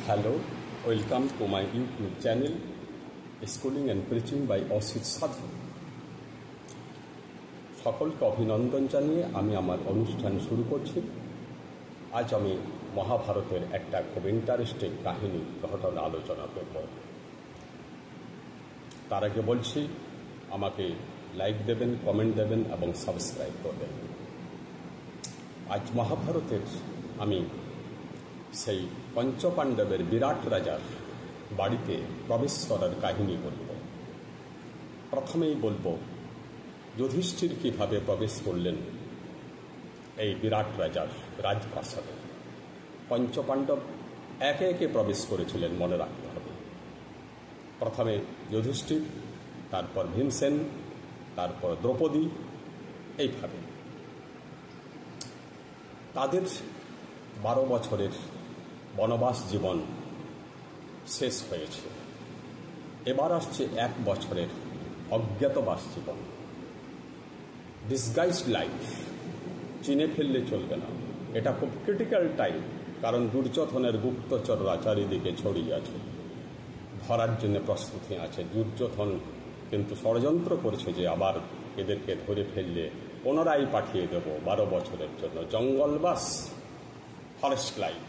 Hello, welcome to my YouTube channel, Schooling and Preaching by Asit সাধু। সকলকে অভিনন্দন জানিয়ে আমি আমার অনুষ্ঠান শুরু করছি। আজ আমি মহাভারতের একটা খুব ইন্টারেস্টিং কাহিনী ঘটনা আলোচনা করব। তার আগে বলছি, আমাকে লাইক দেবেন, কমেন্ট দেবেন এবং সাবস্ক্রাইব করবেন। আজ মহাভারতের আমি সেই পঞ্চপাণ্ডবের বিরাট রাজার বাড়িতে প্রবেশ করার কাহিনী বলব। প্রথমেই বলবো যুধিষ্ঠির কিভাবে প্রবেশ করলেন এই বিরাট রাজার রাজপ্রাসাদে। পঞ্চপাণ্ডব একে একে প্রবেশ করেছিলেন, মনে রাখতে হবে। প্রথমে যুধিষ্ঠির, তারপর ভীমসেন, তারপর দ্রৌপদী। এইভাবে তাদের 12 বছরের বনবাস জীবন শেষ হয়েছে। এবার আসছে 1 বছরের অজ্ঞাতবাস জীবন, ডিসগাইজড লাইফ। চিনে ফেললে চলবে না, এটা খুব ক্রিটিক্যাল টাইম, কারণ দুর্যোধনের গুপ্তচররা চারিদিকে ছড়িয়ে আছে, ধরার জন্য প্রস্তুতি আছে। দুর্যোধন কিন্তু ষড়যন্ত্র করছে যে আবার এদেরকে ধরে ফেললে পুনরায় পাঠিয়ে দেব 12 বছরের জন্য জঙ্গলবাস, ফরেস্ট লাইফ,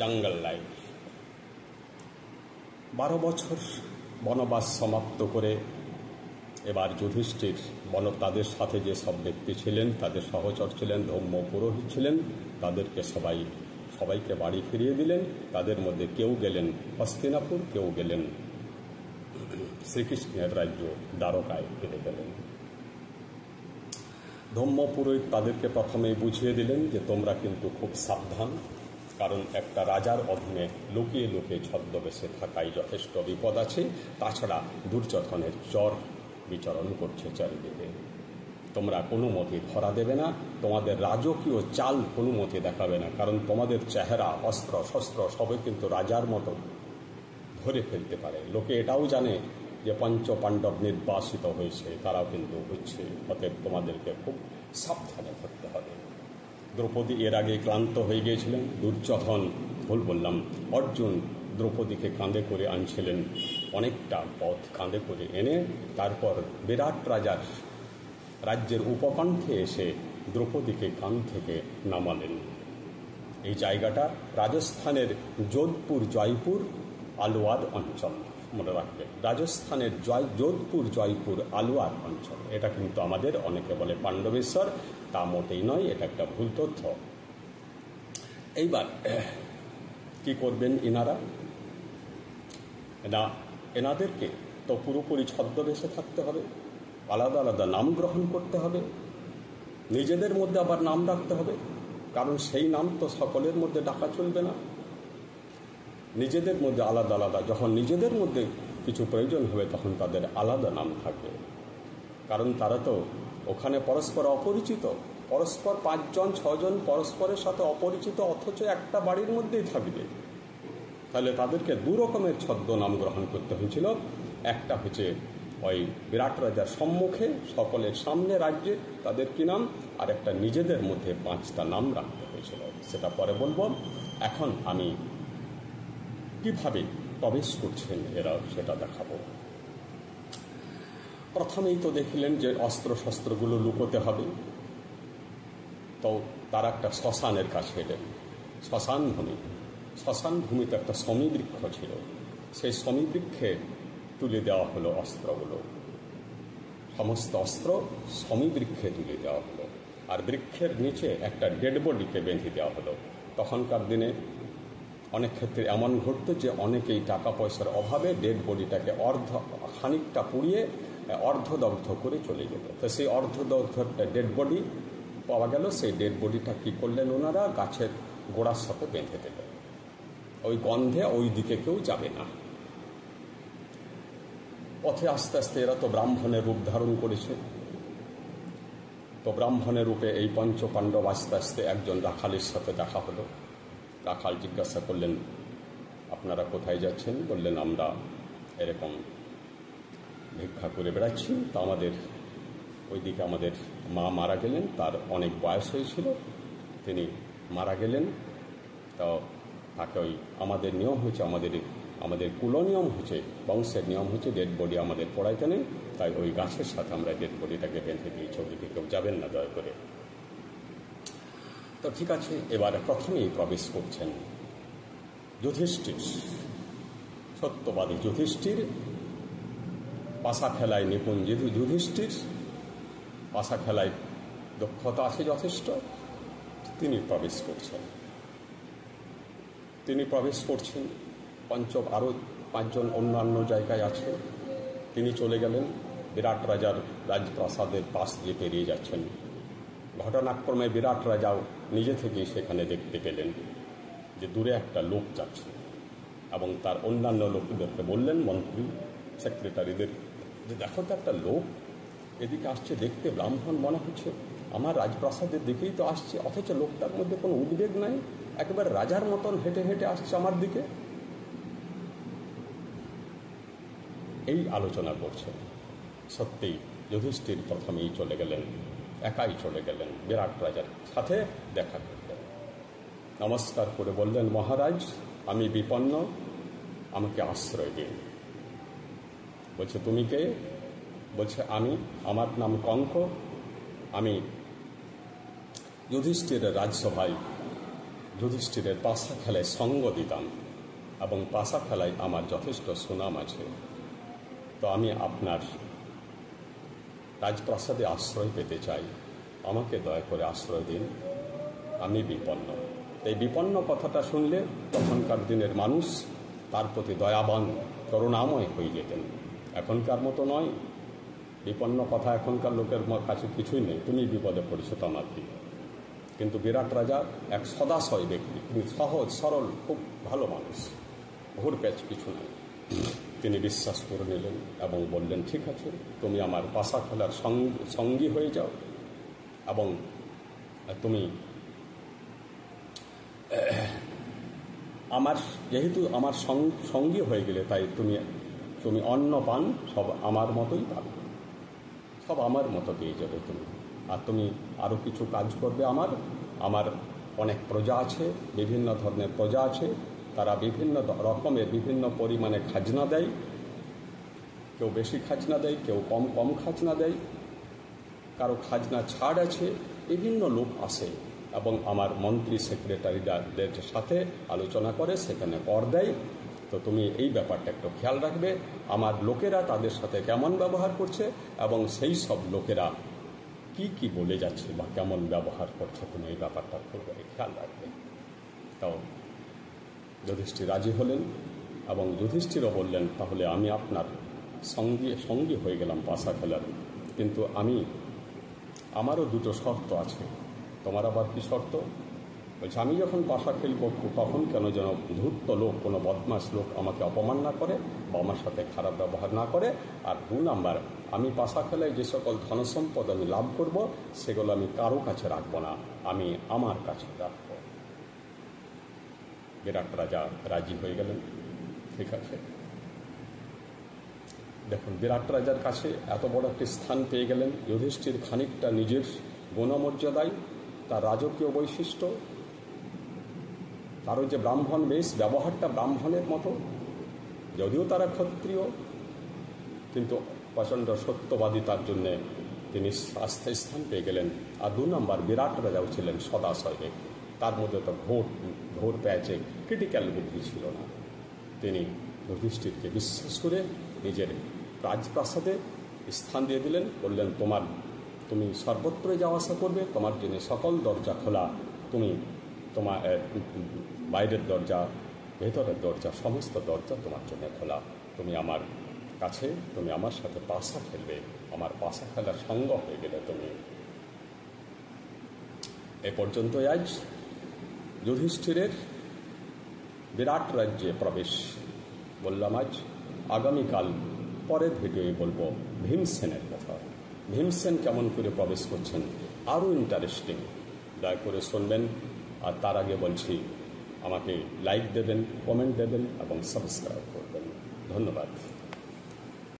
জঙ্গল লাইফ। 12 বছর বনবাস সমাপ্ত করে এবার যুধিষ্ঠির তাদের সাথে যে সব ব্যক্তি ছিলেন, তাদের সহচর ছিলেন, ধর্ম পুরোহিত ছিলেন, তাদেরকে সবাইকে বাড়ি ফিরিয়ে দিলেন। তাদের মধ্যে কেউ গেলেন হস্তিনাপুর, কেউ গেলেন শ্রীকৃষ্ণের রাজ্য দ্বারকায় ফিরে গেলেন। ধর্ম পুরোহিত তাদেরকে প্রথমেই বুঝিয়ে দিলেন যে তোমরা কিন্তু খুব সাবধান, কারণ একটা রাজার অধীনে লুকিয়ে লুকিয়ে ছদ্মবেশে থাকায় যথেষ্ট বিপদ আছে। তাছাড়া দুর্যোধনের জ্বর বিচরণ করছে চারিদিকে, তোমরা কোনো মতে ধরা দেবে না, তোমাদের রাজকীয় চাল কোনো মতে দেখাবে না, কারণ তোমাদের চেহারা, অস্ত্র শস্ত্র সবই কিন্তু রাজার মতো ধরে ফেলতে পারে। লোকে এটাও জানে যে পঞ্চপাণ্ডব নির্বাসিত হয়েছে, তারাও কিন্তু হচ্ছে। অতএব তোমাদেরকে খুব সাবধানে থাকতে হবে। দ্রৌপদী এর আগে ক্লান্ত হয়ে গিয়েছিলেন। অর্জুন দ্রৌপদীকে কাঁধে করে আনছিলেন, অনেকটা পথ কাঁধে করে এনে তারপর বিরাট রাজ্যের উপকণ্ঠে এসে দ্রৌপদীকে কান থেকে নামালেন। এই জায়গাটা রাজস্থানের যোধপুর, জয়পুর, আলওয়ার অঞ্চল, মনে রাখবেন। রাজস্থানের যোধপুর, জয়পুর, আলওয়ার অঞ্চল। এটা কিন্তু আমাদের অনেকে বলে পাণ্ডবেশ্বর, তা মোটেই নয়, এটা একটা ভুল তথ্য। এইবার কি করবেন এনাদেরকে তো পুরোপুরি ছদ্মবেশে থাকতে হবে, আলাদা আলাদা নাম গ্রহণ করতে হবে, নিজেদের মধ্যে আবার নাম রাখতে হবে, কারণ সেই নাম তো সকলের মধ্যে ডাকা চলবে না। নিজেদের মধ্যে আলাদা আলাদা, যখন নিজেদের মধ্যে কিছু প্রয়োজন হবে তখন তাদের আলাদা নাম থাকবে, কারণ তারা তো ওখানে পরস্পর অপরিচিত। পরস্পর 5 জন 6 জন পরস্পরের সাথে অপরিচিত, অথচ একটা বাড়ির মধ্যেই থাকবে। তাহলে তাদেরকে 2 রকমের ছদ্মনাম গ্রহণ করতে হয়েছিল। একটা হচ্ছে ওই বিরাট রাজার সম্মুখে, সকলের সামনে রাজ্যে তাদের কি নাম, আর একটা নিজেদের মধ্যে 5টা নাম রাখতে হয়েছিল। সেটা পরে বলবো। এখন আমি কিভাবে প্রবেশ করছেন এরা সেটা দেখাবো। প্রথমেই তো দেখলেন যে অস্ত্র শস্ত্রগুলো লুকোতে হবে, তো তারা একটা শ্মশানের কাছে এলেন। শ্মশান ভূমিতে একটা শমীবৃক্ষ ছিল, সেই শমীবৃক্ষে তুলে দেওয়া হলো অস্ত্রগুলো। সমস্ত অস্ত্র শমীবৃক্ষে তুলে দেওয়া হলো, আর বৃক্ষের নিচে একটা ডেড বডিকে বেঁধে দেওয়া হলো। তখনকার দিনে অনেক ক্ষেত্রে এমন ঘটত যে অনেকেই টাকা পয়সার অভাবে ডেড বডিটাকে খানিকটা পুড়িয়ে অর্ধদগ্ধ করে চলে যেত। তো সেই অর্ধদগ্ধ একটা ডেড বডি পাওয়া গেল। সেই ডেড বডিটা কী করলেন ওনারা, গাছের গোড়ার সাথে বেঁধে দিলেন। ওই গন্ধে ওই দিকে কেউ যাবে না। পথে আস্তে আস্তে এরা তো ব্রাহ্মণের রূপ ধারণ করেছে। তো ব্রাহ্মণের রূপে এই পঞ্চপাণ্ডব আস্তে আস্তে একজন রাখালের সাথে দেখা হলো। রাখাল জিজ্ঞাসা করলেন, আপনারা কোথায় যাচ্ছেন? বললেন, আমরা এরকম ভিক্ষা করে বেড়াচ্ছি। তো ওইদিকে আমাদের মা মারা গেলেন, তার অনেক বয়স হয়েছিল, তিনি মারা গেলেন। তো তাকে ওই আমাদের নিয়ম হচ্ছে, আমাদের কুলনিয়ম হচ্ছে, বংশের নিয়ম হচ্ছে ডেড বডি আমাদের পড়াইতে নেই, তাই ওই গাছের সাথে আমরা ডেড বডিটাকে বেঁধে দিয়েছি, ওদিকে কেউ যাবেন না দয়া করে। তো ঠিক আছে, এবার প্রথমেই প্রবেশ করছেন যুধিষ্ঠির, সত্যবাদী যুধিষ্ঠির, পাশা খেলায় নিপুণ যুধিষ্ঠির, পাশা খেলায় দক্ষতা আছে যথেষ্ট, তিনি প্রবেশ করছেন। আরও 5 জন অন্যান্য জায়গায় আছে। তিনি চলে গেলেন, বিরাট রাজার রাজপ্রাসাদের পাশ দিয়ে পেরিয়ে যাচ্ছেন। ঘটনাক্রমে বিরাট রাজাও নিজে থেকেই সেখানে দেখতে পেলেন যে দূরে একটা লোক যাচ্ছে, এবং তার অন্যান্য লোকদেরকে বললেন, মন্ত্রী সেক্রেটারিদের, যে দেখো তো একটা লোক এদিকে আসছে, দেখতে ব্রাহ্মণ মনে হচ্ছে, আমার রাজপ্রাসাদের দিকেই তো আসছে, অথচ লোকটার মধ্যে কোনো উদ্বেগ নাই, একেবারে রাজার মতন হেঁটে হেঁটে আসছে আমার দিকে। এই আলোচনা করছেন। সত্যিই যুধিষ্ঠির প্রথমেই চলে গেলেন, একাই চলে গেলেন, বিরাট রাজার সাথে দেখা করলেন। নমস্কার করে বললেন, মহারাজ আমি বিপন্ন, আমাকে আশ্রয় দিন। বলছে, তুমি কে? বলছে, আমার নাম কঙ্ক, আমি যুধিষ্ঠিরের রাজসভায় যুধিষ্ঠিরের পাশা খেলায় সঙ্গ দিতাম, এবং পাশা খেলায় আমার যথেষ্ট সুনাম আছে। তো আমি আপনার রাজপ্রাসাদে আশ্রয় পেতে চাই, আমাকে দয়া করে আশ্রয় দিন, আমি বিপন্ন। এই বিপন্ন কথাটা শুনলে তখনকার দিনের মানুষ তার প্রতি দয়াবান, করুণাময় হয়ে যেতেন। এখনকার মতো নয়, বিপন্ন কথা এখনকার লোকের কাছে কিছুই নেই, তুমি বিপদে পড়েছো তো আমার কি। কিন্তু বিরাট রাজা এক সদাশয় ব্যক্তি, তিনি সহজ সরল, খুব ভালো মানুষ, ঘুর প্যাচ কিছু নেই। তিনি বিশ্বাস করে নিলেন এবং বললেন, ঠিক আছে, তুমি আমার পাশা খেলার সঙ্গী হয়ে যাও, এবং তুমি যেহেতু আমার সঙ্গী হয়ে গেলে, তাই তুমি অন্ন পান সব আমার মতোই পাবে, সব আমার মতো পেয়ে যাবে তুমি। আর তুমি আরও কিছু কাজ করবে, আমার অনেক প্রজা আছে, বিভিন্ন ধরনের প্রজা আছে, তারা বিভিন্ন রকমের বিভিন্ন পরিমাণে খাজনা দেয়, কেউ বেশি খাজনা দেয়, কেউ কম খাজনা দেয়, কারো খাজনা ছাড় আছে, বিভিন্ন লোক আসে এবং আমার মন্ত্রী সেক্রেটারিদের সাথে আলোচনা করে সেখানে কর দেয়। তো তুমি এই ব্যাপারটা একটু খেয়াল রাখবে, আমার লোকেরা তাদের সাথে কেমন ব্যবহার করছে এবং সেই সব লোকেরা কি বলে যাচ্ছে বা কেমন ব্যবহার করছে, তুমি এই ব্যাপারটা খুব খেয়াল রাখবে। তাও যুধিষ্ঠির রাজি হলেন, এবং যুধিষ্ঠিরও বললেন, তাহলে আমি আপনার সঙ্গী হয়ে গেলাম পাশা খেলার, কিন্তু আমারও 2টো শর্ত আছে। তোমার আবার কি শর্ত? বলছে, আমি যখন পাশা খেলব তখন কেন যেন ধূর্ত লোক, কোনো বদমাস লোক আমাকে অপমান না করে বা আমার সাথে খারাপ ব্যবহার না করে। আর 2 নাম্বার, আমি পাশা খেলায় যে সকল ধনসম্পদ আমি লাভ করব সেগুলো আমি কারো কাছে রাখবো না, আমি আমার কাছে রাখবো। বিরাট রাজা রাজি হয়ে গেলেন। ঠিক আছে, দেখুন বিরাট রাজার কাছে এত বড় একটি স্থান পেয়ে গেলেন। যুধিষ্ঠির খানিকটা নিজের গুণমর্যাদায়, তার রাজকীয় বৈশিষ্ট্য, তারও যে ব্রাহ্মণ বেশ, ব্যবহারটা ব্রাহ্মণের মতো, যদিও তারা ক্ষত্রিয়, কিন্তু প্রচণ্ড সত্যবাদী, তার জন্যে তিনি স্থান পেয়ে গেলেন। আর 2 নাম্বার, বিরাট রাজাও ছিলেন সদাশয় ব্যক্তি, তার মধ্যে তো ঘোর প্যাচে ক্রিটিক্যাল বুদ্ধি ছিল না। তিনি যুধিষ্ঠিরকে বিশ্বাস করে নিজের রাজপ্রাসাদে স্থান দিয়ে দিলেন, বললেন, তুমি সর্বত্রই যাওয়া আসা করবে, তোমার জন্য সকল দরজা খোলা, তোমার বাইরের দরজা, ভেতরের দরজা, সমস্ত দরজা তোমার জন্য খোলা। তুমি আমার কাছে, তুমি আমার সাথে পাশা খেলবে, আমার পাশা খেলার সঙ্গ হয়ে গেলে তুমি। এ পর্যন্ত আজ যুধিষ্ঠিরের বিরাট রাজ্যে প্রবেশ বললাম। আজ আগামীকাল পরের ভিডিওয়ে বলবো ভীমসেনের কথা। ভীমসেন কেমন করে প্রবেশ করছেন, আরও ইন্টারেস্টিং, দয়া করে শুনবেন। আর তার আগে বলছি, আমাকে লাইক দেবেন, কমেন্ট দেবেন এবং সাবস্ক্রাইব করবেন। ধন্যবাদ।